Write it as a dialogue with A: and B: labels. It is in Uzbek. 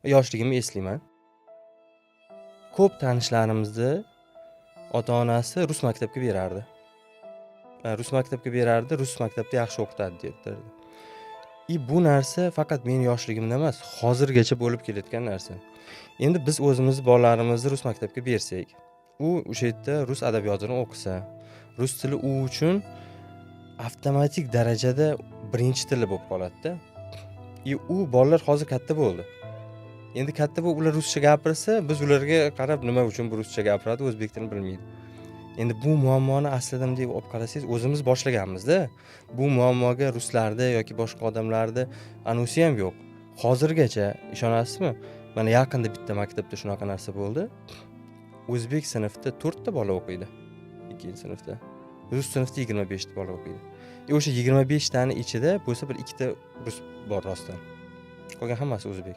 A: Yoshligimni eslayman. Ko'p tanishlarimizni ota-onasi rus maktabga berardi. Rus maktabga berardi, rus maktabda yaxshi o'qitadi derdi. Bu narsa faqat meni yoshligimda emas, hozirgacha bo'lib kelayotgan narsa. Endi biz o'zimiz bolalarimizni rus maktabga bersak, u o'sha yerda rus adabiyotini o'qisa, rus tili u uchun avtomatik darajada birinchi tili bo'lib qoladi-da. U bolalar hozir katta bo'ldi. Endi katta bo'lib ular ruscha gapirsa, biz ularga qarab nima uchun bu ruscha gapiradi, o'zbek tilini bilmaydi. Endi bu muammoni aslida bunday olib qarasangiz, o'zimiz boshlaganmiz-da. Bu muammoga ruslarda yoki boshqa odamlarda anusi ham yo'q. Hozirgacha ishonasizmi? Mana yaqinda bitta maktabda shunaqa narsa bo'ldi. O'zbek sinfda 4 ta bola o'qiydi. 2-sinfda. Rus sinfda 25 ta bola o'qiydi. O'sha 25 tani ichida bo'lsa bir 2 ta rus bor rostdan. Qolgan hammasi o'zbek.